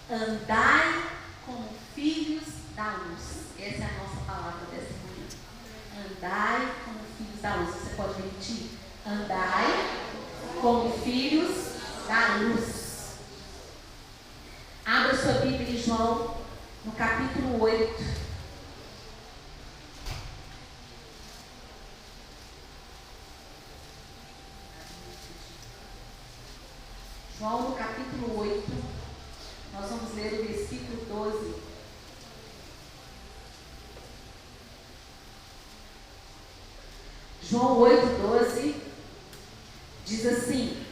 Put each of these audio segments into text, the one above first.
Andai como filhos da luz. Essa é a nossa palavra dessa manhã. Andai como filhos da luz. Você pode repetir? Andai como filhos da luz. Abra sua Bíblia em João, no capítulo 8. João, no capítulo 8, nós vamos ler o versículo 12. João 8, 12, diz assim: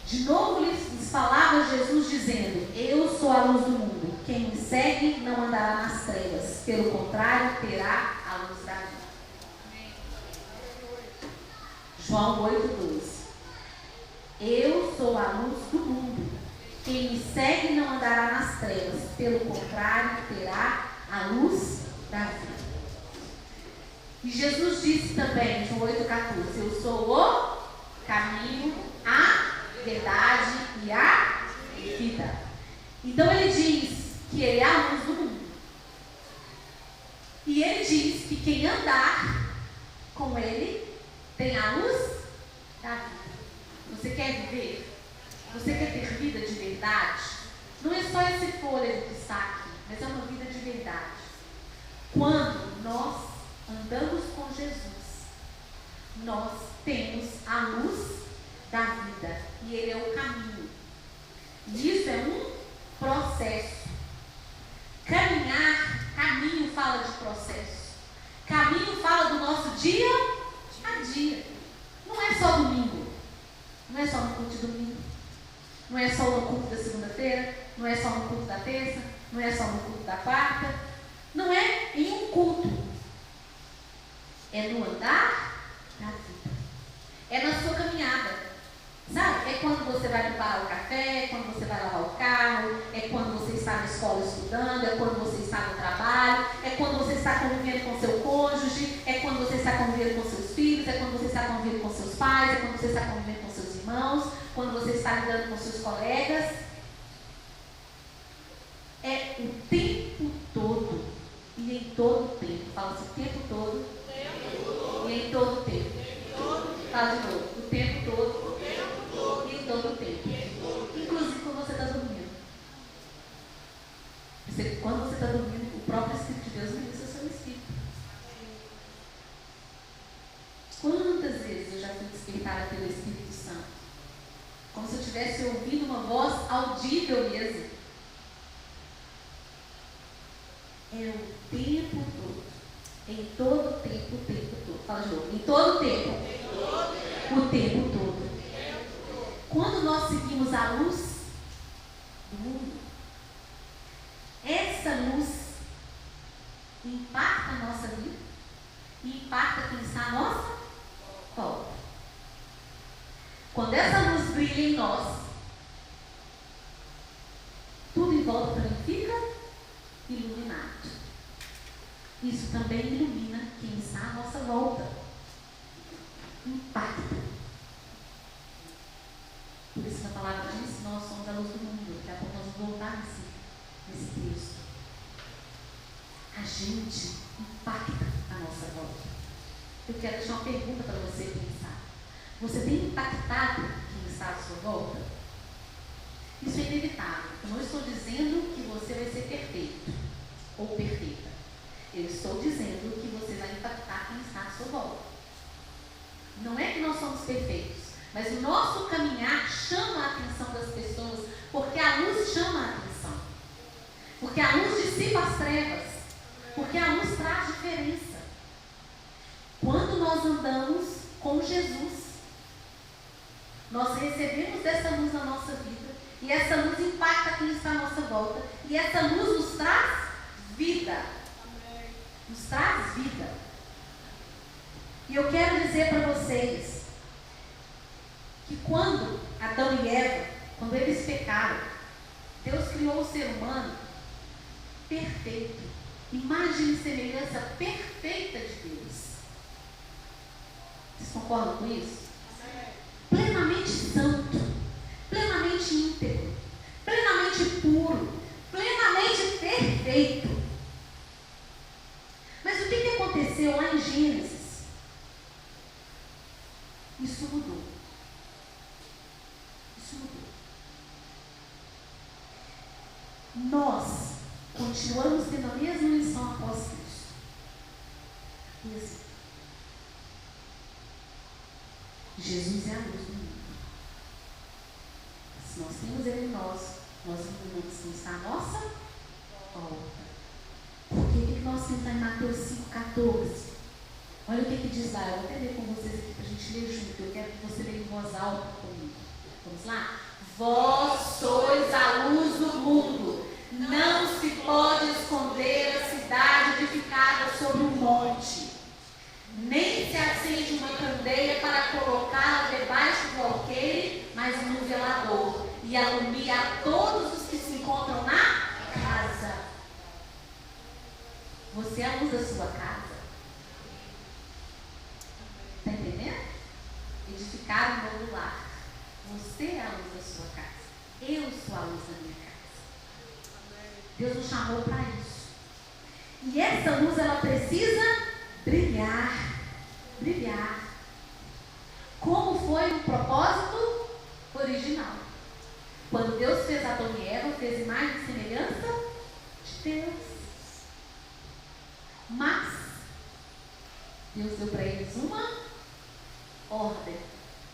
de novo lhes falava Jesus dizendo: eu sou a luz do mundo, quem me segue não andará nas trevas, pelo contrário, terá a luz da vida. João 8, 12. Eu sou a luz do mundo, quem me segue não andará nas trevas, pelo contrário, terá a luz da vida. E Jesus disse também, João 8,14: eu sou o caminho, a verdade e a vida. Então ele diz que ele é a luz do mundo. E ele diz que quem andar com ele tem a luz da vida. Você quer viver? Você quer ter vida de verdade? Não é só esse fôlego que está aqui, mas é uma vida de verdade. Quando nós andamos com Jesus, nós temos a luz da vida e Ele é o caminho. E isso é um processo. Caminho fala de processo. Caminho fala do nosso dia a dia. Não é só domingo. Não é só no culto de domingo. Não é só no culto da segunda-feira. Não é só no culto da terça. Não é só no culto da quarta. Não é em um culto. É no andar da vida. É na sua caminhada. Sabe? É quando você vai preparar o café, é quando você vai lavar o carro, é quando você está na escola estudando, é quando você está no trabalho, é quando você está convivendo com seu cônjuge, é quando você está convivendo com seus filhos, é quando você está convivendo com seus pais, é quando você está convivendo com seus irmãos, quando você está lidando com seus colegas. É o tempo todo e em todo o tempo. Fala assim, o tempo todo e em todo o tempo. Fala de novo, o tempo todo e em todo o tempo. Inclusive quando você está dormindo. Quando você está dormindo, o próprio Espírito de Deus ministra o seu espírito. Quantas vezes eu já fui despertada pelo Espírito Santo? Como se eu estivesse ouvindo uma voz audível mesmo. É o tempo todo. Em todo o tempo, o tempo todo. Fala de novo. Em todo o tempo. O tempo todo. Quando nós seguimos a luz do mundo, essa luz impacta a nossa vida e impacta quem está à nossa volta. Quando essa luz brilha em nós, tudo em volta também fica iluminado. Isso também ilumina quem está à nossa volta. Impacta. Por isso que a palavra diz: nós somos a luz do mundo. Daqui a pouco nós vamos voltar nesse texto. A gente impacta a nossa volta. Eu quero deixar uma pergunta para você pensar. Você tem impactado quem está à sua volta? Isso é inevitável. Eu não estou dizendo que você vai ser perfeito ou perfeita. Eu estou dizendo que você vai impactar quem está à sua volta. Não é que nós somos perfeitos, mas o nosso caminhar chama a atenção das pessoas, porque a luz chama a atenção. Porque a luz dissipa as trevas. Porque a luz traz diferença. Quando nós andamos com Jesus, nós recebemos dessa luz na nossa vida, e essa luz impacta quem está à nossa volta, e essa luz nos traz vida. Nos traz vida. E eu quero dizer para vocês que quando Adão e Eva, quando eles pecaram, Deus criou o ser humano perfeito, imagem e semelhança perfeita de Deus. Vocês concordam com isso? Plenamente santo, plenamente íntegro, plenamente puro, nós continuamos tendo a mesma lição após Cristo. Mesmo. Jesus é a luz do mundo. Se nós temos Ele em nós iluminamos quem está à nossa volta. Porque o que nós temos lá em Mateus 5,14? Olha o que diz lá. Eu vou até ler com vocês aqui para a gente ler junto. Eu quero que você leia em voz alta comigo. Vamos lá? Vós sois a luz do mundo. Não se pode esconder a cidade edificada sobre um monte. Nem se acende uma candeia para colocá-la debaixo do alqueire, mas no velador, e alumia a todos os que se encontram na casa. Você é a luz da sua casa. Está entendendo? Edificar um novo lar. Você é a luz da sua casa. Eu sou a luz da minha casa. Deus nos chamou para isso. E essa luz, ela precisa brilhar. Brilhar. Como foi o propósito original? Quando Deus fez Adão e Eva, fez imagem e semelhança de Deus. Mas Deus deu para eles uma ordem.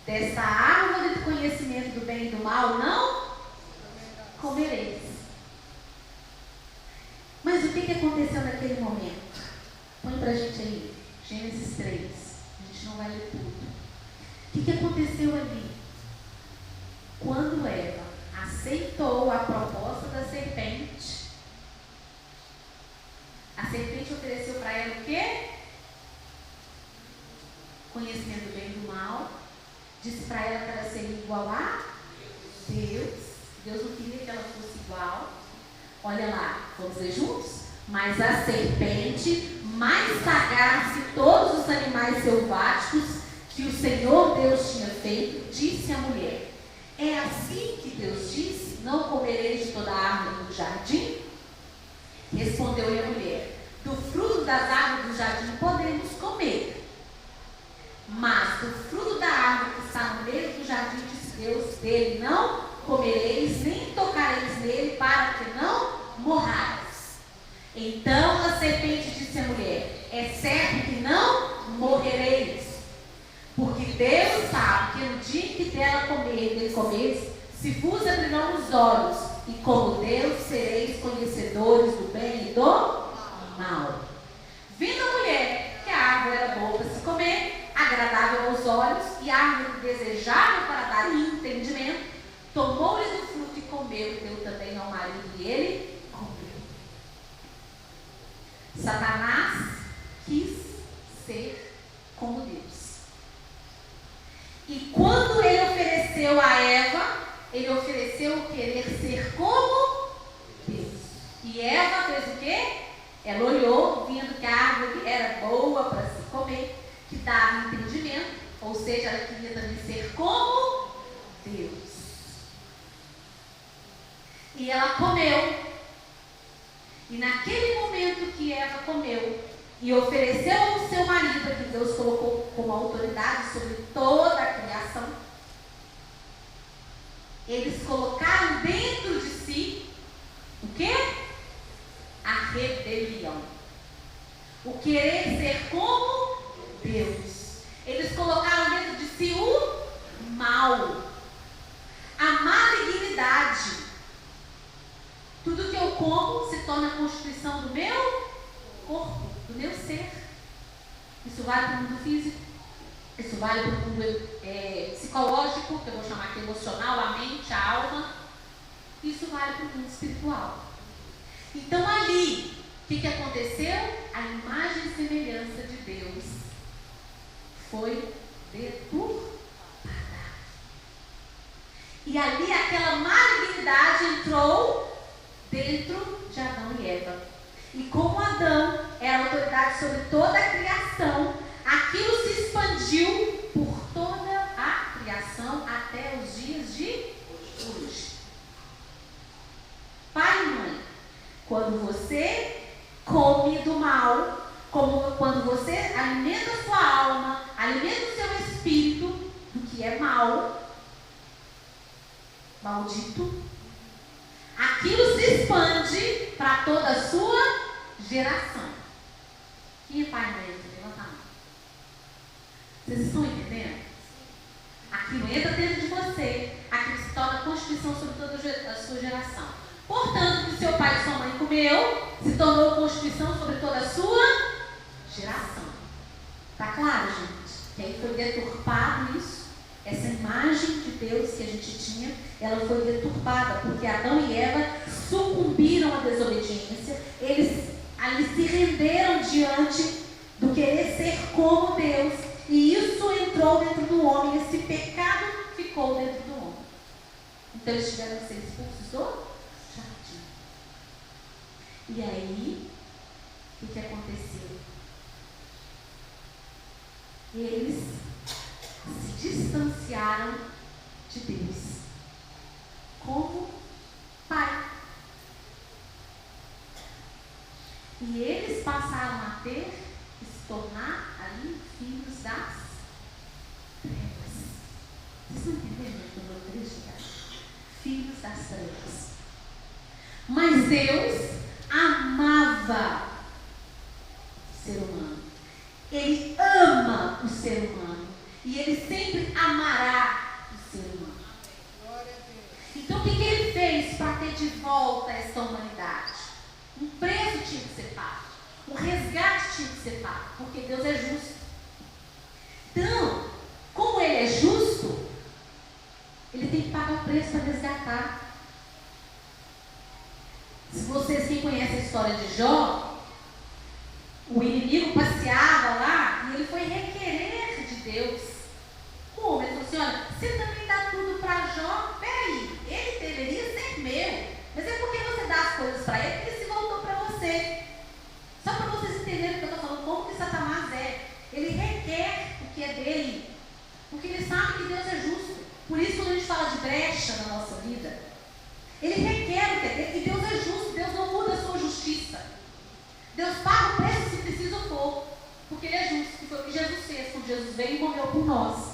Desta árvore do conhecimento do bem e do mal não comereis. Mas o que aconteceu naquele momento? Põe para a gente aí, Gênesis 3. A gente não vai ler tudo. O que aconteceu ali? Quando Eva aceitou a proposta da serpente, a serpente ofereceu para ela o quê? Conhecimento do bem e do mal. Disse para ela que ela seria igual a Deus. Deus não queria que ela fosse igual. Olha lá, vamos ler juntos? Mas a serpente, mais sagaz que todos os animais selváticos que o Senhor Deus tinha feito, disse à mulher: é assim que Deus disse: não comereis de toda a árvore do jardim? Respondeu-lhe a mulher: do fruto das árvores do jardim podemos comer, mas do fruto da árvore que está no meio do jardim, disse Deus, dele não comereis, nem tocareis nele, para que não morrais. Então a serpente disse à mulher: é certo que não morrereis, porque Deus sabe que no dia em que dela comereis, se vos abrirão os olhos, e como Deus sereis conhecedores do bem e do mal. Vendo a mulher que a árvore era boa para se comer, agradável aos olhos, e árvore desejável para dar entendimento, tomou-lhe do fruto e comeu, e deu também ao marido, e ele comeu. Satanás quis ser como Deus. E quando ele ofereceu a Eva, ele ofereceu o querer ser como Deus. E Eva fez o quê? Ela olhou, vendo que a árvore era boa para se comer, que dava entendimento, ou seja, ela queria também ser como Deus. E ela comeu. E naquele momento que Eva comeu e ofereceu ao seu marido, que Deus colocou como autoridade sobre toda a criação, eles colocaram dentro de si o quê? A rebelião. O querer ser como Deus. Eles colocaram dentro de si o mal, a malignidade. Tudo que eu como se torna a constituição do meu corpo, do meu ser. Isso vale para o mundo físico, isso vale para o mundo psicológico, que eu vou chamar aqui emocional, a mente, a alma. Isso vale para o mundo espiritual. Então ali, o que aconteceu? A imagem e semelhança de Deus foi deturpada. E ali aquela malignidade entrou dentro de Adão e Eva. E como Adão era a autoridade sobre toda a criação, aquilo se expandiu por toda a criação até os dias de hoje. Pai e mãe, quando você come do mal, quando você alimenta a sua alma, alimenta o seu espírito do que é mal, maldito, aquilo se expande para toda a sua geração. Quem é pai e mãe? Levanta a mão. Vocês estão entendendo? Aquilo entra dentro de você, aquilo se torna constituição sobre toda a sua geração. Portanto, que seu pai e sua mãe comeu, se tornou constituição sobre toda a sua geração. Tá claro, gente? Que aí foi deturpado isso. Essa imagem de Deus que a gente tinha, ela foi deturpada, porque Adão e Eva sucumbiram à desobediência. Eles ali se renderam diante do querer ser como Deus. E isso entrou dentro do homem, esse pecado ficou dentro do homem. Então eles tiveram que ser expulsos do jardim. E aí, o que aconteceu? Eles se distanciaram de Deus como pai. E eles passaram a ter e se tornar ali filhos das trevas. Vocês estão entendendo o meu trecho, cara? Filhos das trevas. Mas Deus amava o ser humano. Ele ama o ser humano. E Ele sempre amará o ser humano. Então o que Ele fez para ter de volta essa humanidade? Um preço tinha que ser pago. Um resgate tinha que ser pago. Porque Deus é justo. Então, como Ele é justo, Ele tem que pagar o preço para resgatar. Se vocês quem conhecem a história de Jó, o inimigo passeava lá e ele foi requerer de Deus. Como? Ele falou assim, olha, você também dá tudo para Jó? Peraí, ele deveria ser meu. Mas é porque você dá as coisas para ele que ele se voltou para você. Só para vocês entenderem o que eu estou falando, como que Satanás é. Ele requer o que é dele. Porque ele sabe que Deus é justo. Por isso, quando a gente fala de brecha na nossa vida, ele requer o que é dele. E Deus é justo, Deus não muda a sua justiça. Deus paga o preço se preciso for. Porque Ele é justo, que foi o que Jesus fez. Quando Jesus veio e morreu por nós.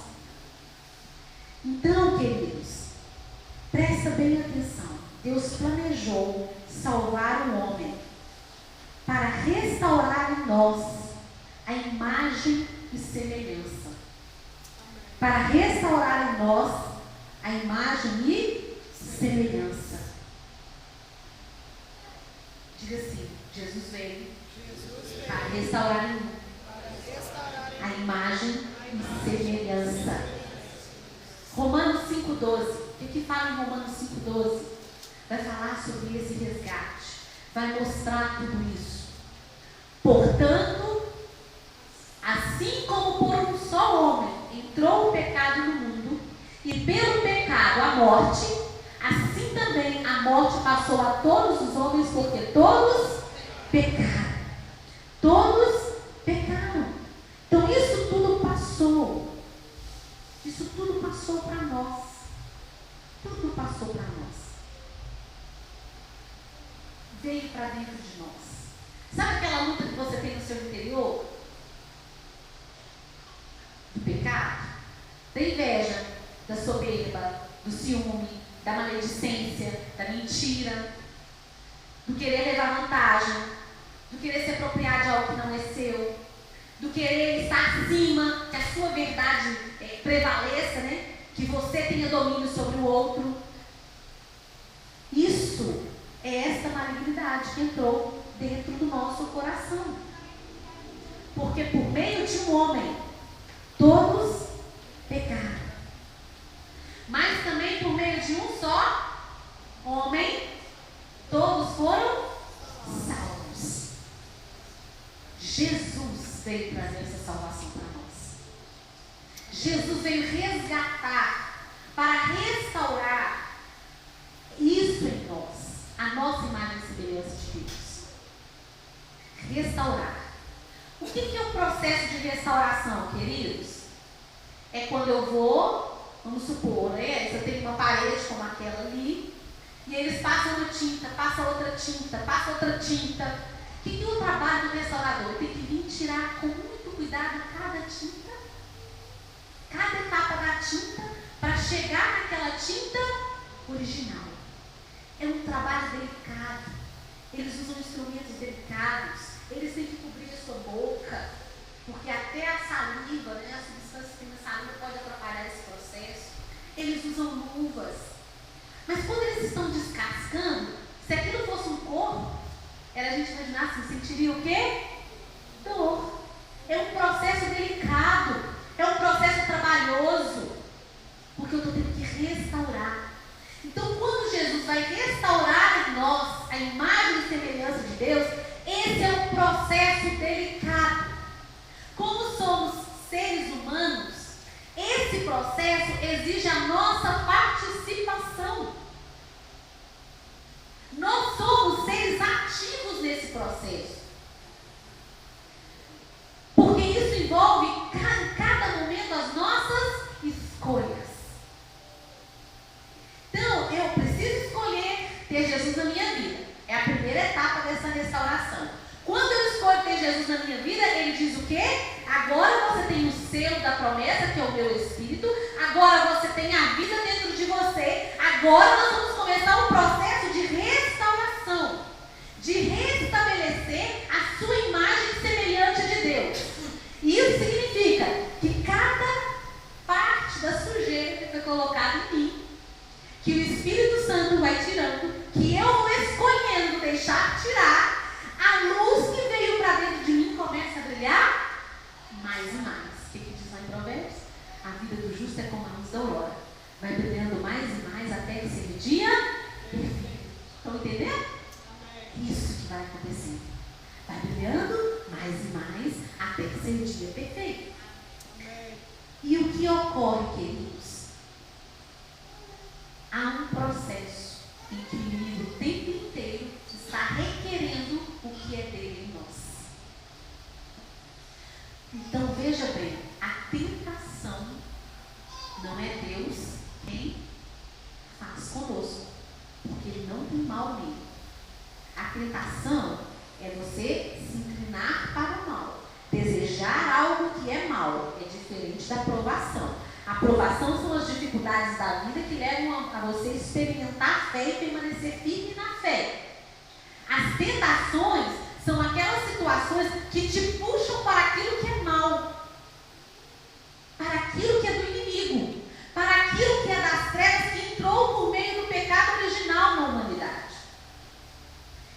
Então, queridos, presta bem atenção. Deus planejou salvar o homem para restaurar em nós a imagem e semelhança. Para restaurar em nós a imagem e semelhança. Diga assim, Jesus veio para restaurar em nós a imagem e semelhança. Romanos 5,12. O que fala em Romanos 5,12? Vai falar sobre esse resgate. Vai mostrar tudo isso. Portanto, assim como por um só homem entrou o pecado no mundo, e pelo pecado a morte, assim também a morte passou a todos os homens, porque todos pecaram. Todos pecaram. Então isso tudo passou. Isso tudo passou para nós. Tudo passou para nós. Veio para dentro de nós. Sabe aquela luta que você tem no seu interior? Do pecado? Da inveja, da soberba, do ciúme, da maledicência, da mentira, do querer levar vantagem, do querer se apropriar de algo que não é seu, do querer estar acima, que a sua verdade prevaleça, né? Que você tenha domínio sobre o outro. Isso é essa malignidade que entrou dentro do nosso coração. Porque por meio de um homem, todos pecaram. Mas também por meio de um só homem, todos foram salvos. Jesus veio trazer essa salvação para nós. Jesus veio resgatar, para restaurar isso em nós, a nossa imagem e semelhança de Deus. Restaurar. O que é o processo de restauração, queridos? É quando eu vou, vamos supor, né? Você tem uma parede como aquela ali, e eles passam uma tinta, passa outra tinta, passa outra tinta. O que é o trabalho do restaurador? Ele tem que vir tirar com muito cuidado cada tinta, cada etapa da tinta, para chegar naquela tinta original. É um trabalho delicado, Eles usam instrumentos delicados. Eles têm que cobrir a sua boca, porque até a saliva, né, a substância que tem na saliva pode atrapalhar esse processo. Eles usam luvas. Mas quando eles estão descascando, se aquilo fosse um corpo, era a gente imaginar assim, sentiria o quê? Dor. É um processo delicado, é um processo trabalhoso, porque eu estou tendo que restaurar. Então, quando Jesus vai restaurar em nós a imagem e semelhança de Deus, esse é um processo delicado. Como somos seres humanos, esse processo exige a nossa participação. Nós somos seres ativos nesse processo. Porque isso envolve em cada momento as nossas escolhas. Então, eu preciso escolher ter Jesus na minha vida. É a primeira etapa dessa restauração. Quando eu escolho ter Jesus na minha vida, ele diz o quê? Agora você tem o selo da promessa, que é o meu Espírito. Agora você tem a vida dentro de você. Agora nós vamos começar um processo de restauração, de restabelecer a sua imagem semelhante de Deus. Isso significa que cada parte da sujeira que foi colocada em mim, que o Espírito Santo vai tirando, que eu vou escolhendo deixar tirar, a luz que veio para dentro de mim começa a brilhar mais e mais. O que diz lá em Provérbios? A vida do justo é como a luz da aurora, vai brilhando mais e mais até que seja o dia perfeito. Estão entendendo? Isso que vai acontecendo. Vai brilhando mais e mais até que seja o dia perfeito. E o que ocorre, queridos? Há um processo em que o inimigo o tempo inteiro está requerendo o que é dele em nós. Então veja bem, a tentação não é Deus quem faz conosco, porque ele não tem mal nele. A tentação é você se inclinar para o mal, desejar algo que é mal, é diferente da aprovação. A aprovação são as dificuldades da vida que levam a você experimentar a fé e permanecer firme na fé. As tentações são aquelas situações que te puxam para aquilo que é mal, para aquilo que é do inimigo, para aquilo que é das trevas que entrou por meio do pecado original na humanidade.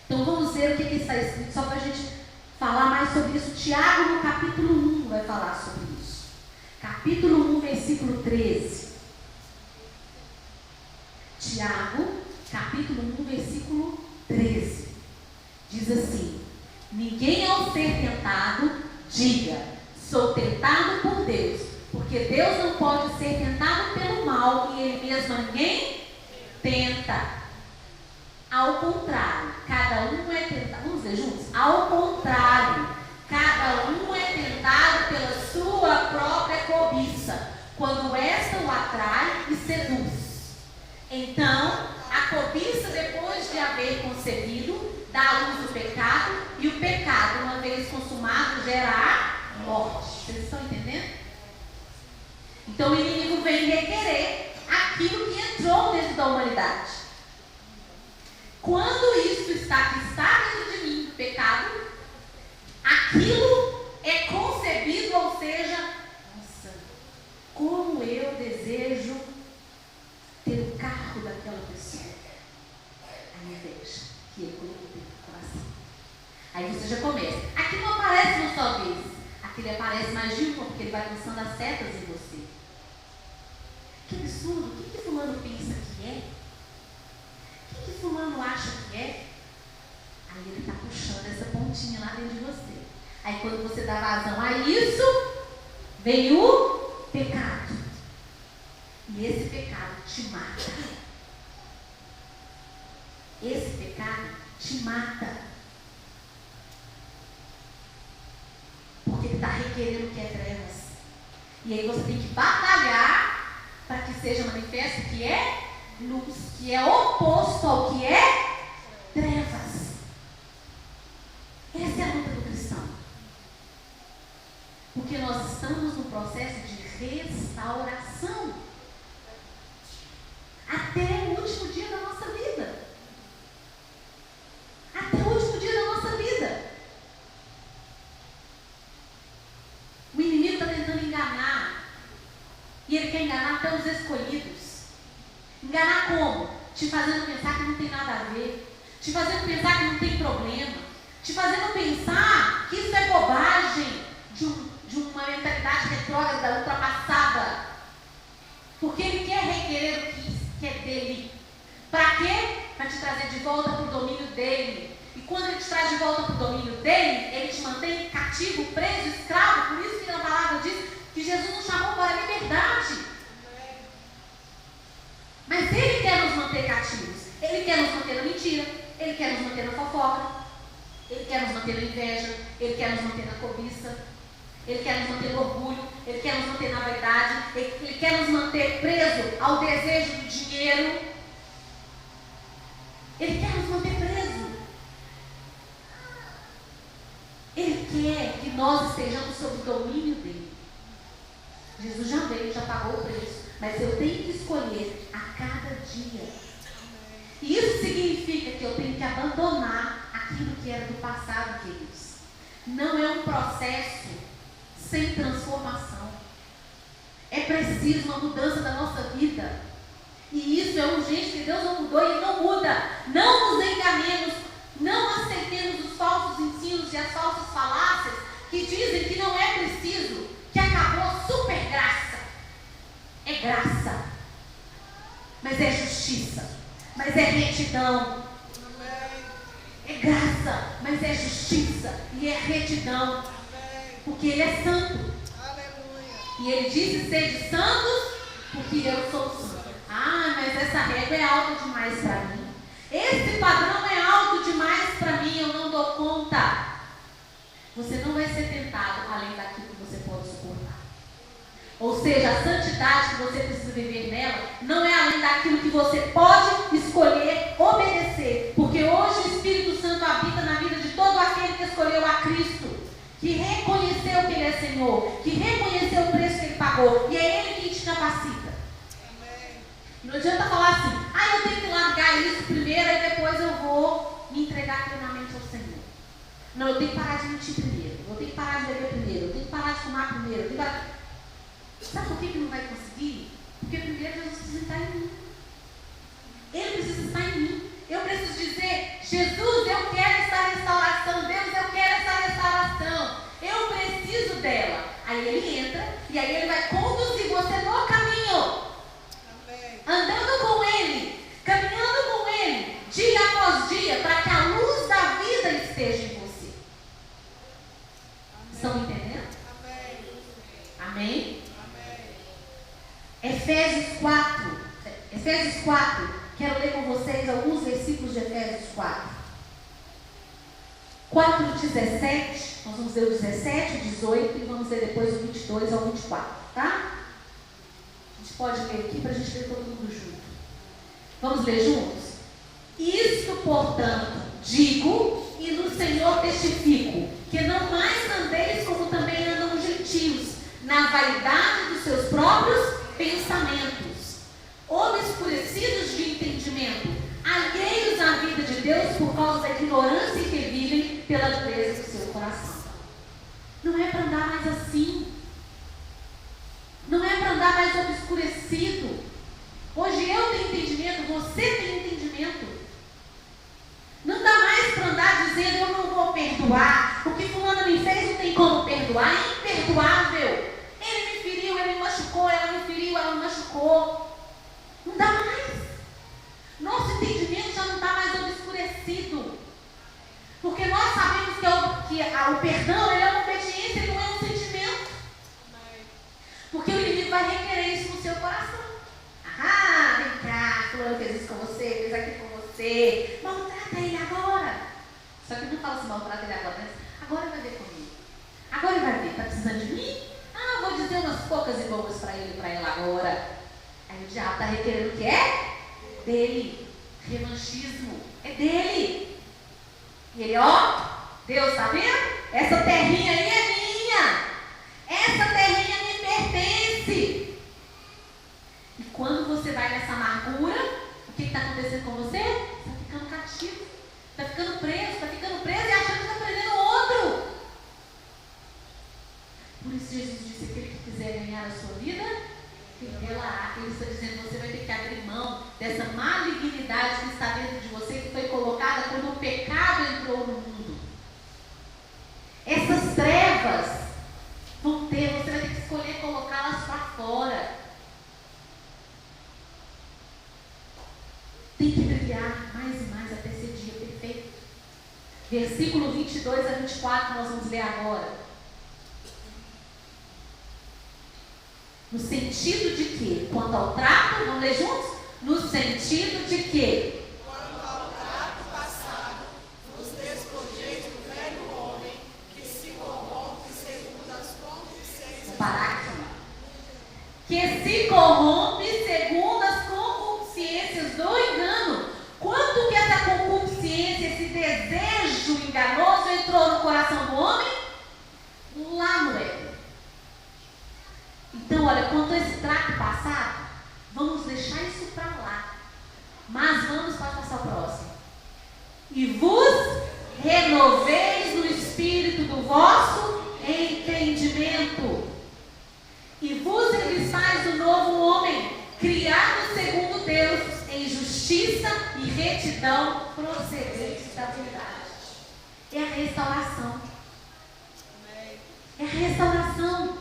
Então vamos ver o que está escrito, só para a gente falar mais sobre isso. Tiago, no capítulo 1, vai falar sobre isso. Capítulo 1, versículo 13. Tiago, capítulo 1, versículo 13. Diz assim: ninguém ao ser tentado, diga, sou tentado por Deus, porque Deus não pode ser tentado pelo mal e ele mesmo a ninguém tenta. Ao contrário, cada um é tentado. Vamos ler juntos? Ao contrário, cada um é tentado pela sua própria cobiça, quando esta o atrai e seduz. Então, a cobiça, depois de haver concebido, dá à luz o pecado, e o pecado, uma vez consumado, gera a morte. Vocês estão entendendo? Então, o inimigo vem requerer aquilo que entrou dentro da humanidade. Quando isso está dentro de mim, do pecado, aquilo é concebido, ou seja, nossa, como eu desejo ter o carro daquela pessoa. A inveja que ele colocou dentro do coração. Aí você já começa. Aqui não aparece uma só vez. Aqui ele aparece mais de uma, porque ele vai lançando as setas em você. Que absurdo. O que fulano pensa que é? O que fulano acha que é? Aí ele está puxando essa pontinha lá dentro de você. Aí quando você dá vazão a isso, vem o pecado. E esse pecado te mata. Esse pecado te mata. Porque ele está requerendo o que é trevas. E aí você tem que batalhar para que seja manifesto o que é luz, que é oposto ao que é trevas. Essa é a luta do cristão. Porque nós estamos no processo de restauração até o último dia da nossa vida. Até o Enganar como? Te fazendo pensar que não tem nada a ver. Te fazendo pensar que não tem problema. Te fazendo pensar que isso é bobagem de uma mentalidade retrógrada, ultrapassada. Porque ele quer requerer o que é dele. Para quê? Para te trazer de volta para o domínio dele. E quando ele te traz de volta para o domínio dele, ele te mantém cativo, preso, escravo. Por isso que na palavra diz que Jesus nos chamou para a liberdade. Mas ele quer nos manter cativos. Ele quer nos manter na mentira. Ele quer nos manter na fofoca. Ele quer nos manter na inveja. Ele quer nos manter na cobiça. Ele quer nos manter no orgulho. Ele quer nos manter na vaidade. Ele quer nos manter preso ao desejo do dinheiro. Ele quer nos manter preso. Ele quer que nós estejamos sob o domínio dele. Jesus já veio, já pagou o preço. Mas eu tenho que escolher a cada dia. E isso significa que eu tenho que abandonar aquilo que era do passado, queridos. Não é um processo sem transformação. É preciso uma mudança da nossa vida. E isso é urgente, que Deus não mudou e não muda. Não nos enganemos, não aceitemos os falsos ensinos e as falsas falácias que dizem que não é preciso, que acabou a super graça. É graça, mas é justiça, mas é retidão. É graça, mas é justiça e é retidão, porque Ele é santo. E Ele disse: sede santos, porque eu sou santo. Ah, mas essa régua é alta demais para mim. Esse padrão é alto demais para mim, eu não dou conta. Você não vai ser tentado além daquilo que você pode suportar. Ou seja, a santidade que você precisa viver nela não é além daquilo que você pode escolher obedecer. Porque hoje o Espírito Santo habita na vida de todo aquele que escolheu a Cristo, que reconheceu que Ele é Senhor, que reconheceu o preço que Ele pagou. E é Ele quem te capacita. Não adianta falar assim: eu tenho que largar isso primeiro e depois eu vou me entregar plenamente ao Senhor. Não, eu tenho que parar de mentir primeiro, eu tenho que parar de beber primeiro, eu tenho que parar de fumar primeiro, eu tenho que parar... Sabe por que não vai conseguir? Porque primeiro Jesus precisa estar em mim. Ele precisa estar em mim. Eu preciso dizer: Jesus, eu quero essa restauração. Deus, eu quero essa restauração. Eu preciso dela. Aí Ele entra e aí Ele vai conduzir você no caminho. Amém. Andando com Ele, caminhando com Ele, dia após dia, para que a luz da vida esteja em você. Amém. Estão entendendo? Amém. Amém? Efésios 4, quero ler com vocês alguns versículos de Efésios 4:17, nós vamos ler o 17, o 18 e vamos ler depois o 22 ao 24, tá? A gente pode ler aqui para a gente ler todo mundo junto. Vamos ler juntos? Isto, portanto, digo e no Senhor testifico, que não mais andeis como também andam os gentios, na vaidade dos seus próprios pensamentos, obscurecidos de entendimento, alheios à vida de Deus por causa da ignorância que vivem pela dureza do seu coração. Não é para andar mais assim. Não é para andar mais obscurecido. Hoje eu tenho entendimento, você tem entendimento. Não dá mais para andar dizendo: eu não vou perdoar, o que fulano me fez não tem como perdoar, é imperdoável. Ele me feriu, ele me machucou, ela me feriu, ela me machucou. Não dá mais. Nosso entendimento já não está mais obscurecido. Porque nós sabemos que o perdão, ele é uma obediência, ele não é um sentimento. Porque o inimigo vai requerer isso no seu coração. Vem cá, fulano fez isso com você, fez aquilo com você. Maltrata ele agora. Só que não fala assim: maltrata ele agora, né? Agora ele vai ver comigo. Agora ele vai ver, está precisando de mim? Vou dizer umas poucas e boas para ele e para ela agora. Aí o diabo está requerendo o que é? Dele. Revanchismo. É dele. E ele, Deus, está vendo? Essa terrinha aí é minha. Essa terrinha me pertence. E quando você vai nessa amargura, o que está acontecendo com você? Você está ficando cativo. Está ficando preso e achando que está prendendo outro. Por isso Jesus disse: aquele que quiser ganhar a sua vida, revelará. Ele está dizendo: você vai ter que abrir mão dessa Versículo 22 a 24, nós vamos ler agora. No sentido de quê? Quanto ao trato, vamos ler juntos? No sentido de quê? Quanto ao trato passado, nos despojei do velho homem, que se corrompe segundo as concupiscências. Vou parar aqui. Que se corrompe segundo as concupiscências do engano. Quanto que essa concupiscência, esse desejo enganoso entrou no coração do homem? Lá no Éden. Então, olha, quanto a esse trato passado, vamos deixar isso para lá. Mas vamos passar o próximo. E vos renoveis no espírito do vosso entendimento. E vos revistais do novo homem, criado segundo Deus, em justiça e retidão procedentes da verdade. É a restauração. É a restauração.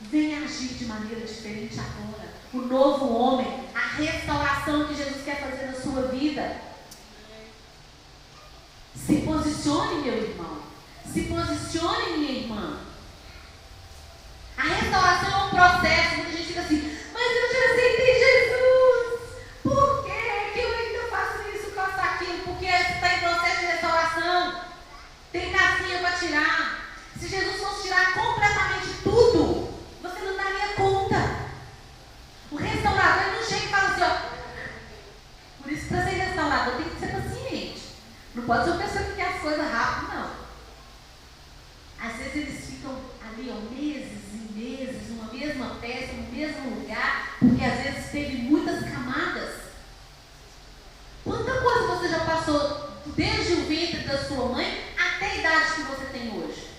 Vem agir de maneira diferente agora. O novo homem, a restauração que Jesus quer fazer na sua vida. Se posicione, meu irmão. Se posicione, minha irmã. A restauração é um processo. Muita gente fica assim, mas eu já aceitei Jesus. Por que eu ainda faço isso, faço aquilo? Porque você está em processo de restauração. Tem casquinha para tirar. Se Jesus fosse tirar completamente tudo, você não daria conta. O restaurador, ele não chega e fala assim, ó. Por isso, para ser restaurador, tem que ser paciente. Não pode ser uma pessoa que quer as coisas rápido, não. Às vezes eles ficam ali, ó, meses e meses, numa mesma peça, no mesmo lugar, porque às vezes teve muitas camadas. Quanta coisa você já passou desde o ventre da sua mãe até a idade que você tem hoje?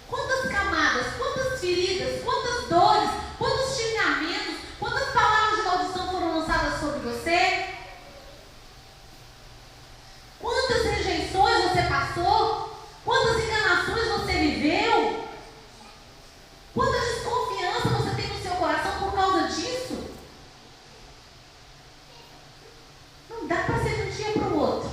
Quantas camadas, quantas feridas, quantas dores, quantos xingamentos, quantas palavras de maldição foram lançadas sobre você? Quantas rejeições você passou? Quantas enganações você viveu? Quanta desconfiança você tem no seu coração por causa disso? Não dá para ser de um dia para o outro.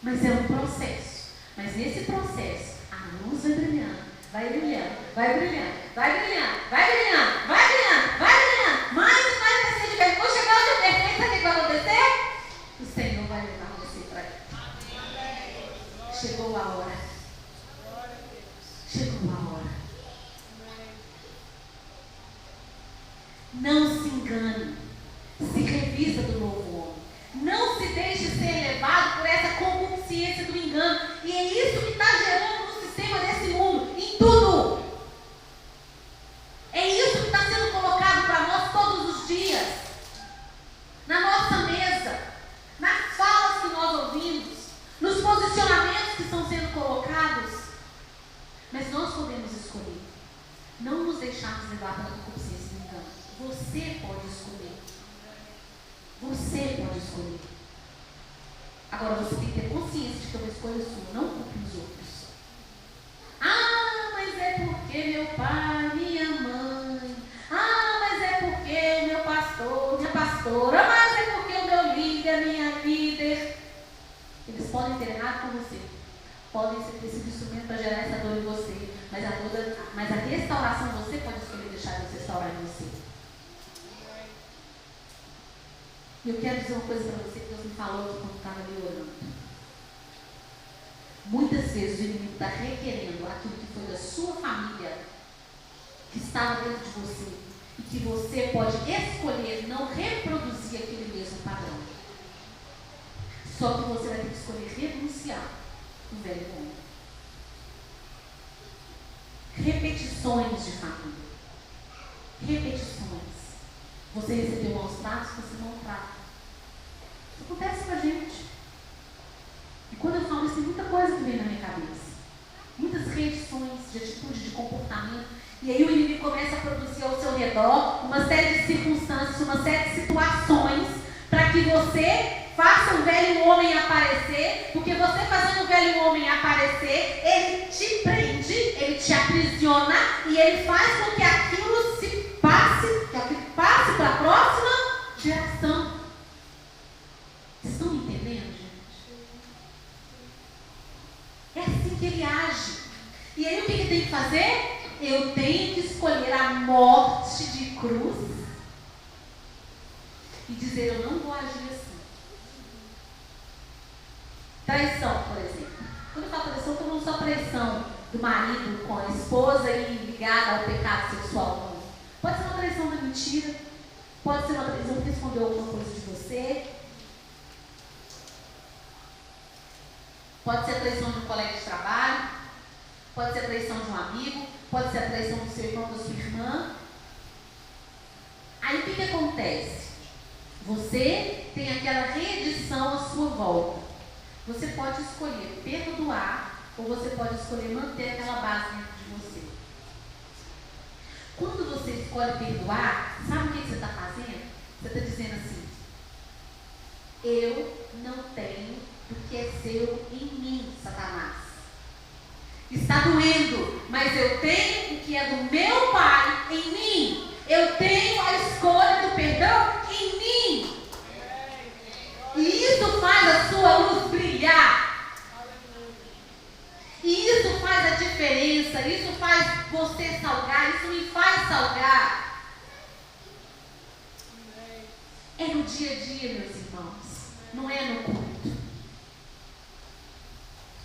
Mas é um processo. Mas nesse processo, a luz vai brilhando, vai brilhando, vai brilhando, vai brilhando, vai brilhando, vai brilhando, vai brilhando. Mais e mais vai ser de perfeito. Vou chegar onde é perfeito, sabe o que vai acontecer? O Senhor vai levar você para aí. Chegou a hora. Chegou a hora. Não se engane. Se revista do novo homem. Não se deixe ser levado por essa concupiscência do engano. E é isso que está gerando no sistema desse mundo. Em tudo. É isso que está sendo colocado para nós todos os dias. Na nossa mesa. Nas falas que nós ouvimos. Nos posicionamentos que estão sendo colocados. Mas nós podemos escolher. Não nos deixarmos levar pela concupiscência do engano. Você pode escolher. Você pode escolher. Agora você tem que ter consciência de que é uma escolha sua, não culpe os outros. Ah, mas é porque meu pai, minha mãe. Ah, mas é porque meu pastor, minha pastora. Mas é porque o meu líder, minha líder. Eles podem ter errado com você. Podem ter sido instrumento para gerar essa dor em você. Mas a restauração você pode escolher deixar Deus restaurar em você. E eu quero dizer uma coisa para você que Deus me falou aqui quando estava ali orando. Muitas vezes o inimigo está requerendo aquilo que foi da sua família, que estava dentro de você, e que você pode escolher não reproduzir aquele mesmo padrão. Só que você vai ter que escolher renunciar o velho homem. Repetições de família. Repetições. Você recebeu maus tratos, você não trata. Isso acontece com a gente. E quando eu falo isso, tem muita coisa que vem na minha cabeça. Muitas repetições de atitude, de comportamento. E aí o inimigo começa a produzir ao seu redor uma série de circunstâncias, uma série de situações, para que você faça o velho homem aparecer, porque você fazendo o velho homem aparecer, ele te prende, ele te aprisiona e ele faz com que aquilo se passe, que aquilo passe para a próxima geração. Vocês estão me entendendo, gente? que ele age. E aí o que ele tem que fazer? Eu tenho que escolher a morte de cruz e dizer, eu não vou agir assim. Traição, por exemplo. Quando eu falo traição, eu estou falando só traição do marido com a esposa e ligada ao pecado sexual. Não. Pode ser uma traição da mentira, pode ser uma traição que escondeu alguma coisa de você, pode ser a traição de um colega de trabalho, pode ser a traição de um amigo, pode ser a traição do seu irmão, da sua irmã. Aí o que acontece? Você tem aquela reedição à sua volta. Você pode escolher perdoar ou você pode escolher manter aquela base dentro de você. Quando você escolhe perdoar, sabe o que você está fazendo? Você está dizendo assim, eu não tenho o que é seu em mim, Satanás. Está doendo, mas eu tenho o que é do meu Pai em mim. Eu tenho a escolha do perdão em mim. E isso faz a sua luz brilhar. E isso faz a diferença. Isso faz você salgar. Isso me faz salgar. É no dia a dia, meus irmãos. Não é no culto.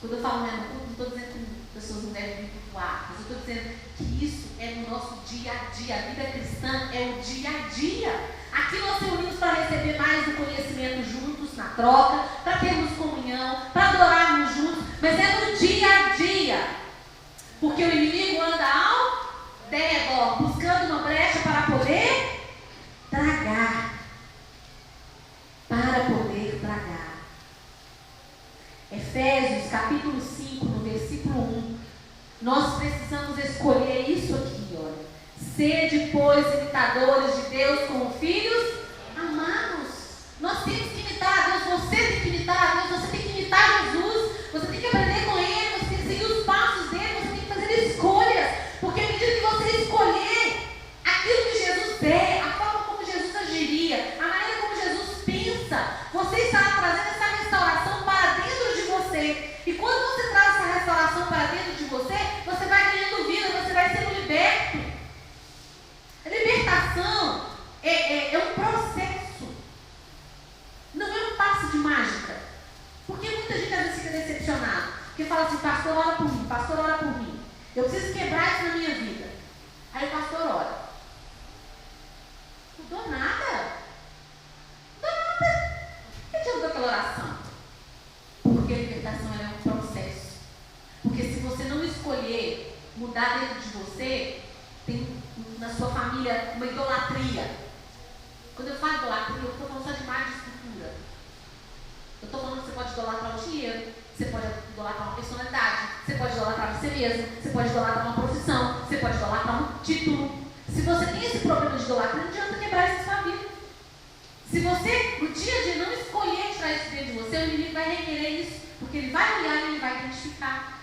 Quando eu falo não é no culto, não estou dizendo que pessoas não devem me cultuar. Mas eu estou dizendo que isso é no nosso dia a dia. A vida cristã é o dia a dia. Aqui nós reunimos para receber mais do conhecimento juntos, na troca, para termos comunhão, para adorarmos juntos, mas é no dia a dia. Porque o inimigo anda ao redor, buscando uma brecha para poder tragar. Para poder tragar. Efésios capítulo 5, no versículo 1. Nós precisamos escolher isso aqui, olha. Sede, pois, imitadores de Deus como filhos amados. Nós temos que imitar a Deus, você tem que imitar a Deus, você tem que imitar Jesus, você tem que aprender com Ele, você tem que seguir os passos dele, você tem que fazer escolhas, porque à medida que você escolher aquilo que Jesus é, a forma como Jesus agiria, a maneira como Jesus pensa, você estará trazendo essa restauração para dentro de você. E quando você traz essa restauração para dentro de você, você vai ganhando vida, você vai sendo liberto. A libertação é um processo, não é um passe de mágica. Porque muita gente às vezes fica decepcionada, porque fala assim, pastor, ora por mim, pastor, ora por mim. Eu preciso quebrar isso na minha vida. Aí o pastor ora. Não dou nada. Não dou nada. Por que adianta aquela oração? Porque a libertação é um processo. Porque se você não escolher mudar dentro de você, tem na sua família uma idolatria. Quando eu falo idolatria, eu estou falando só de mais de estrutura. Eu estou falando que você pode idolatrar o dinheiro, você pode idolatrar uma personalidade, você pode idolatrar você mesmo, você pode idolatrar uma profissão, você pode idolatrar um título. Se você tem esse problema de idolatria, não adianta quebrar isso na sua vida. Se você, no dia a dia, não escolher tirar isso dentro de você, o inimigo vai requerer isso, porque ele vai olhar e ele vai identificar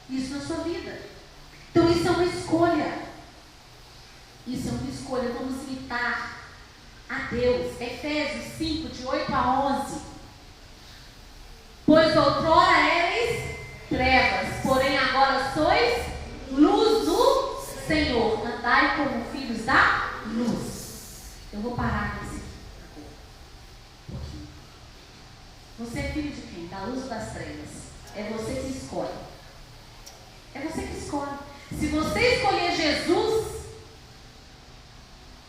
isso na sua vida. Então isso é uma escolha. Isso é uma escolha. Vamos imitar a Deus. Efésios 5, de 8 a 11. Pois outrora eres trevas, porém agora sois luz do Senhor. Andai como filhos da luz. Eu vou parar nesse pouquinho. Você é filho de quem? Da luz ou das trevas? É você que escolhe. É você que escolhe. Se você escolher Jesus,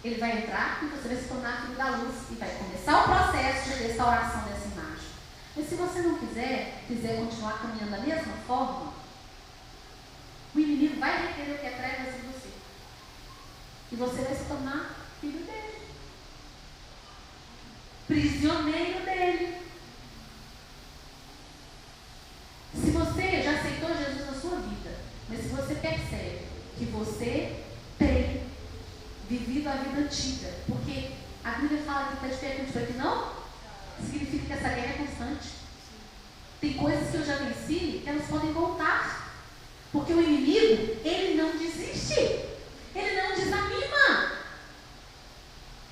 Ele vai entrar e você vai se tornar filho da luz e vai começar o processo de restauração dessa imagem. Mas se você não quiser continuar caminhando da mesma forma, o inimigo vai requerer o que é trevas em você. E você vai se tornar filho dele. Prisioneiro dele. Se você já aceitou Jesus na sua vida, mas se você percebe que você tem vivido a vida antiga, porque a Bíblia fala que está de pé contigo aqui, não? Significa que essa guerra é constante. Tem coisas que eu já venci que elas podem voltar, porque o inimigo, ele não desiste, ele não desanima,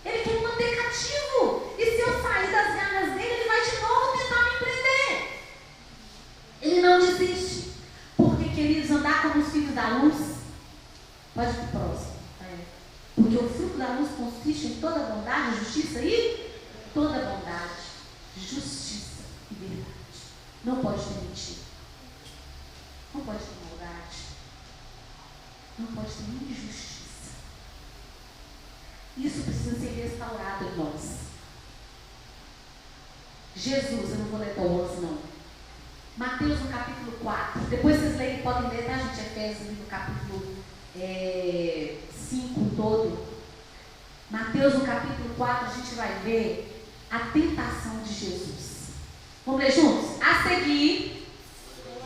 ele quer me manter cativo, e se eu sair das garras dele, ele vai de novo tentar me prender. Ele não desiste. Pode ir para o próximo. Porque o fruto da luz consiste em toda bondade, justiça e toda bondade. Justiça e verdade. Não pode ter mentira. Não pode ter maldade. Não pode ter injustiça. Isso precisa ser restaurado em nós. Jesus, eu não vou ler até o 11 não. Mateus no capítulo 4. Depois vocês leem, podem ler, tá, gente? Efésios no capítulo 5 todo. Mateus no capítulo 4, a gente vai ver a tentação de Jesus. Vamos ler juntos? A seguir,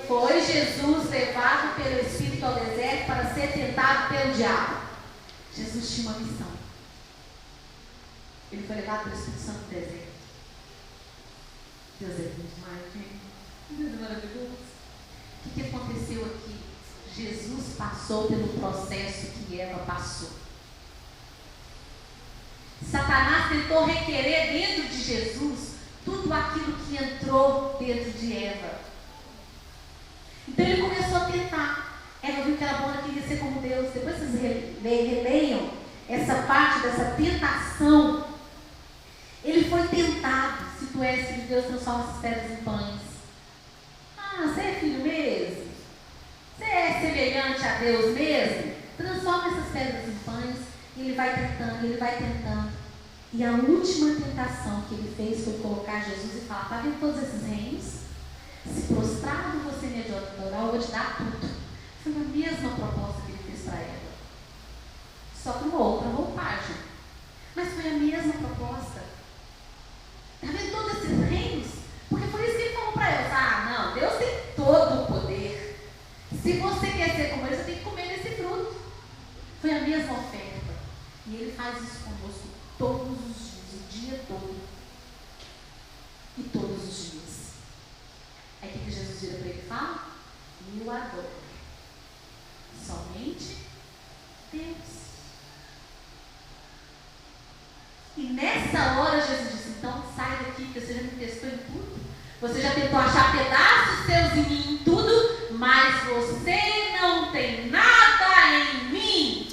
foi Jesus levado pelo Espírito ao deserto para ser tentado pelo diabo. Jesus tinha uma missão. Ele foi levado pelo Espírito Santo no deserto. Deus é muito mais, gente. Deus é maravilhoso. O que aconteceu aqui? Jesus passou pelo processo que Eva passou. Satanás tentou requerer dentro de Jesus tudo aquilo que entrou dentro de Eva. Então ele começou a tentar. Eva viu que era boa, queria ser como Deus. Depois vocês releiam essa parte dessa tentação. Ele foi tentado. Se tu és filho de Deus, transforma essas pedras em pães. Ah, você é filho mesmo? Você é semelhante a Deus mesmo? Transforma essas pedras em pães. E ele vai tentando, ele vai tentando. E a última tentação que ele fez foi colocar Jesus e falar: está vendo todos esses reinos? Se prostrado você me adorar, eu vou te dar tudo. Foi a mesma proposta que ele fez para ela. Só com outra roupagem. Mas foi a mesma proposta. Está vendo todos esses reinos? Porque foi isso que ele falou para ela. Ah, não, Deus tem todo o poder. Se você quer ser como ele, você tem que comer desse fruto. Foi a mesma oferta. E ele faz isso conosco todos os dias, o dia todo. E todos os dias. Aí o que Jesus vira para ele e fala? Eu adoro. Somente Deus. E nessa hora Jesus disse: então sai daqui, porque você já me testou em tudo. Você já tentou achar pedaços seus em mim em tudo, mas você não tem nada em mim.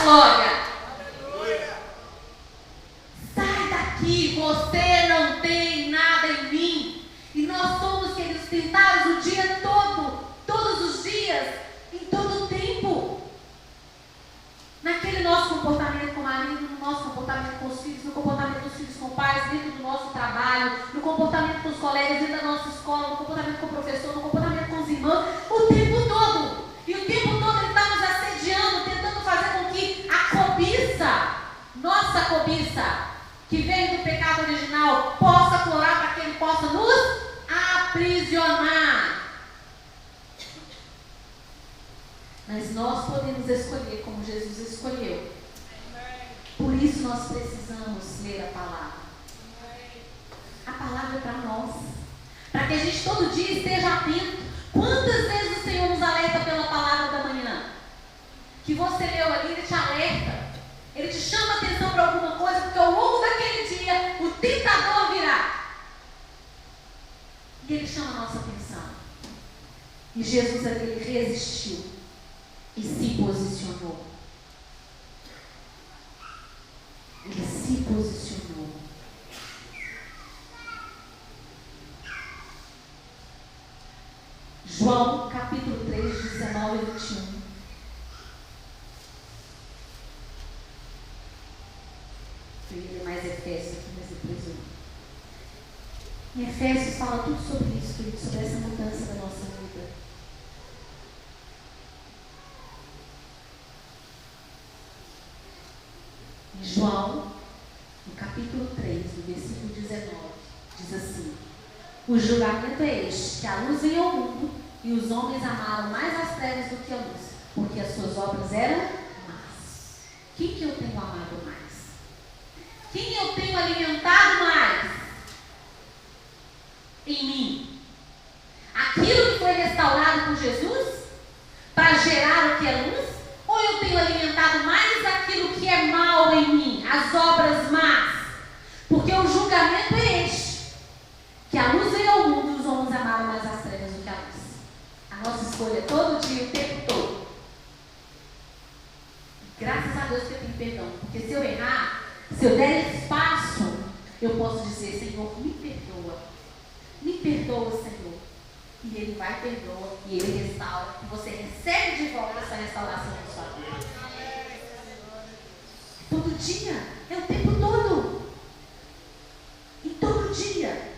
Glória! Aleluia. Sai daqui, você não tem nada em mim. E nós somos, queridos, tentados o dia todo, todos os dias, em todo o tempo. Naquele nosso comportamento com o marido, no nosso comportamento com os filhos, no comportamento dos filhos com os pais, dentro do nosso trabalho, no comportamento com os colegas, dentro da nossa escola, no comportamento com o professor, no comportamento com os irmãos, o tempo todo. E o tempo todo ele está nos assediando, tentando fazer com que a cobiça, nossa cobiça, que veio do pecado original, possa florar para que ele possa nos aprisionar. Mas nós podemos escolher como Jesus escolheu. Por isso nós precisamos ler a palavra. A palavra é para nós. Para que a gente todo dia esteja atento. Quantas vezes o Senhor nos alerta pela palavra da manhã? Que você leu ali, ele te alerta. Ele te chama a atenção para alguma coisa, porque ao longo daquele dia, o tentador virá. E ele chama a nossa atenção. E Jesus ali resistiu. E se posicionou. Ele se posicionou. João capítulo 3, 19 e 21. Eu ia ler mais Efésios aqui, mas depois eu. Em Efésios fala tudo sobre isso, querido, sobre essa mudança da nossa vida. Em João, no capítulo 3, no versículo 19, diz assim: o julgamento é este, que a luz veio ao mundo, e os homens amaram mais as trevas do que a luz, porque as suas obras eram más. Quem que eu tenho amado mais? Quem eu tenho alimentado mais? Em mim. Aquilo que foi restaurado por Jesus, para gerar o que é luz? Ou eu tenho alimentado mais aquilo que é mal em mim, as obras más? Porque o julgamento é este, que a luz veio ao mundo e os homens amaram mais as trevas do que a luz. A nossa escolha todo dia, o tempo Se eu der espaço, eu posso dizer: Senhor, me perdoa. Me perdoa, Senhor. E Ele vai, perdoa, e Ele restaura. E você recebe de volta essa restauração na sua vida. Todo dia, é o tempo todo. E todo dia.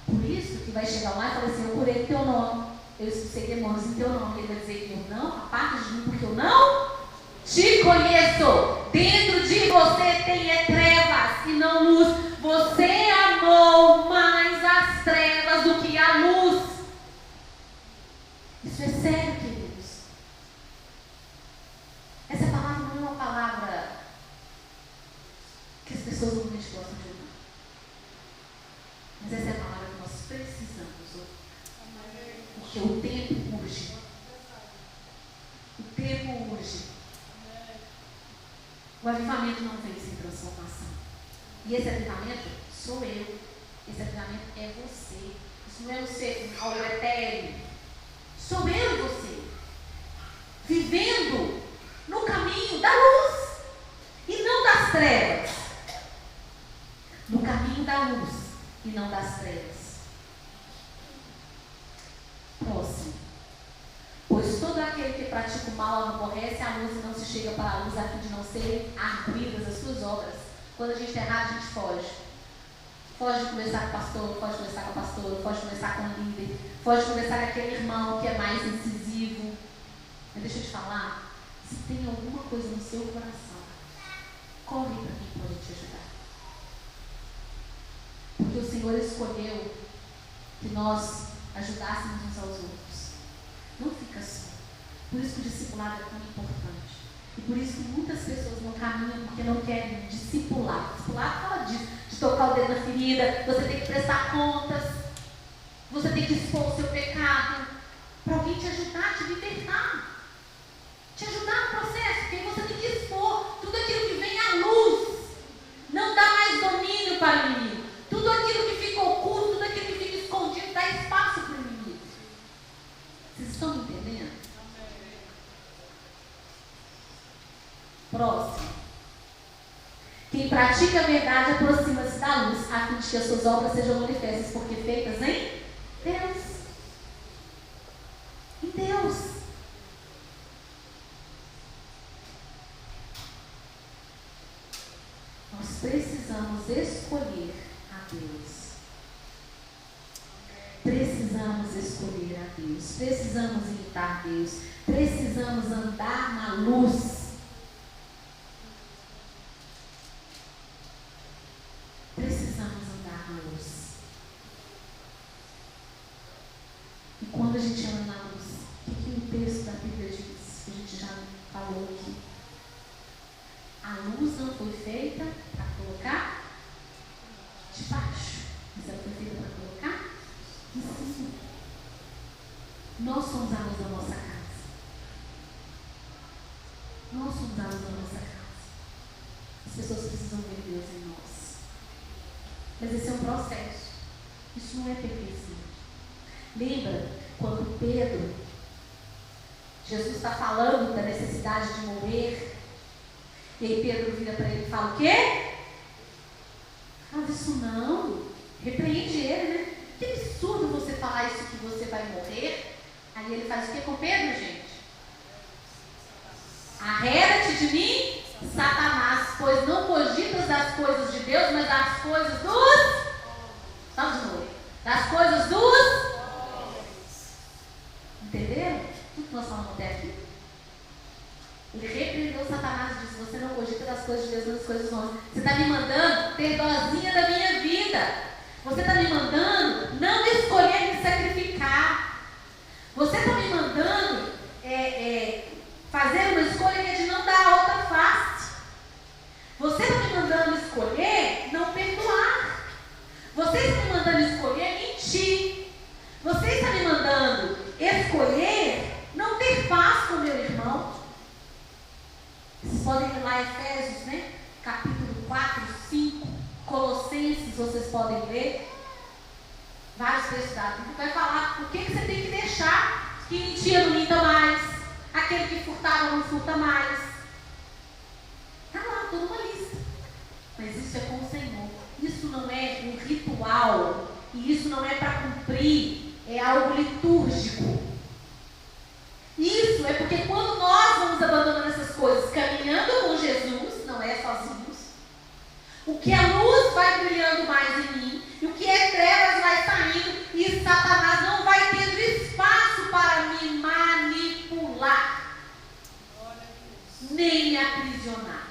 Por isso que vai chegar lá e falar assim: eu curei em teu nome, eu expulsei demônios em teu nome. Ele vai dizer que eu não, aparta de mim, porque eu não te conheço. Dentro de você tem trevas e não luz. Você amou mais as trevas do que a luz. Isso é sério, queridos. Essa palavra não é uma palavra que as pessoas normalmente gostam de ouvir. Mas essa é a palavra que nós precisamos ouvir. Porque o tempo urge. O tempo urge. O avivamento não vem sem transformação. E esse avivamento sou eu. Esse avivamento é você. Isso não é o ser algo etéreo. Sou eu e você. Vivendo no caminho da luz. E não das trevas. No caminho da luz e não das trevas. Próximo. Pois todo aquele que pratica o mal aborrece a luz e não se chega para a luz, a fim de não serem arguidas as suas obras. Quando a gente está errado, a gente foge. Foge de conversar com o pastor, foge de conversar com a pastora, foge de conversar com o líder, foge de conversar com aquele irmão que é mais incisivo. Mas deixa eu te falar, se tem alguma coisa no seu coração, corre para quem pode te ajudar. Porque o Senhor escolheu que nós ajudássemos uns aos outros. Não fica só. Por isso que o discipulado é tão importante. E por isso que muitas pessoas não caminham porque não querem discipular. Discipulado fala disso, de tocar o dedo na ferida. Você tem que prestar contas. Você tem que expor o seu pecado para alguém te ajudar, te libertar. Te ajudar no processo. Porque você tem que expor tudo aquilo que vem à luz. Não dá mais domínio para o inimigo. Tudo aquilo que fica oculto, tudo aquilo que fica escondido, dá espaço para o inimigo. Vocês estão me entendendo? Próximo. Quem pratica a verdade aproxima-se da luz, a fim de que as suas obras sejam manifestas, porque feitas em Deus. Em Deus. Nós precisamos escolher a Deus. Precisamos escolher a Deus. Precisamos imitar Deus. Precisamos andar na luz. Precisamos andar na luz. E quando a gente anda na luz, o que o texto da Bíblia diz? A gente já falou aqui. A luz não foi feita para colocar debaixo, mas ela foi feita para colocar em cima. Nós somos a luz da nossa casa. Nós somos a luz da nossa casa. As pessoas precisam ver Deus em nós. Mas esse é um processo. Isso não é perfeição. Lembra quando Pedro, Jesus está falando da necessidade de morrer, e aí Pedro vira para ele e fala: o quê? Fala isso não. Repreende ele, né? Que absurdo você falar isso, que você vai morrer. Aí ele faz o que com Pedro, gente? Arreda-te de mim, Satanás, pois não cogitas das coisas de Deus, mas das coisas dos... Fala de novo. Das coisas dos... Entenderam? Tudo que nós falamos até aqui. Ele repreendeu Satanás e disse: você não cogita das coisas de Deus, mas das coisas dos homens. Você está me mandando ter dozinha da minha vida. Você está me mandando não escolher me sacrificar. Você está me mandando fazer uma escolha que é de não dar a outra face. Você está me mandando escolher não perdoar. Você está me mandando escolher mentir. Você está me mandando escolher não ter paz com meu irmão. Vocês podem ir lá em Efésios, né? Capítulo 4, 5, Colossenses, vocês podem ler. Vários textos da Bíblia vai falar o que você tem que deixar. Que mentia não minta mais. Aquele que furtava não furta mais. Está lá, toda uma lista. mas isso é com o Senhor. Isso não é um ritual, e isso não é para cumprir, é algo litúrgico. Isso é porque quando nós vamos abandonando essas coisas, caminhando com Jesus, não é sozinhos, o que é luz vai brilhando mais em mim, e o que é trevas vai saindo, e Satanás não vai tendo espaço para me manipular, nem me aprisionar.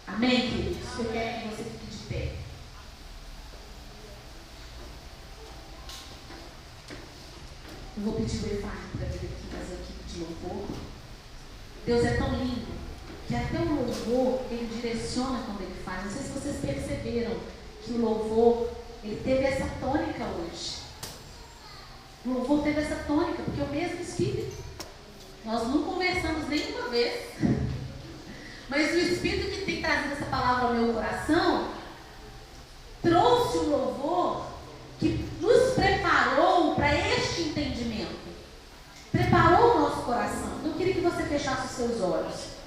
Amém, queridos? Eu quero que você fique de pé. Eu vou pedir o Efraim para vir aqui fazer a equipe de louvor. Deus é tão lindo que até o louvor ele direciona quando ele faz. Não sei se vocês perceberam que o louvor ele teve essa tônica hoje. O louvor teve essa tônica porque é o mesmo Espírito. Nós não conversamos nenhuma vez, mas o Espírito que tem trazido essa palavra ao meu coração trouxe o louvor que nos preparou para este entendimento, preparou o nosso coração. Eu queria que você fechasse os seus olhos.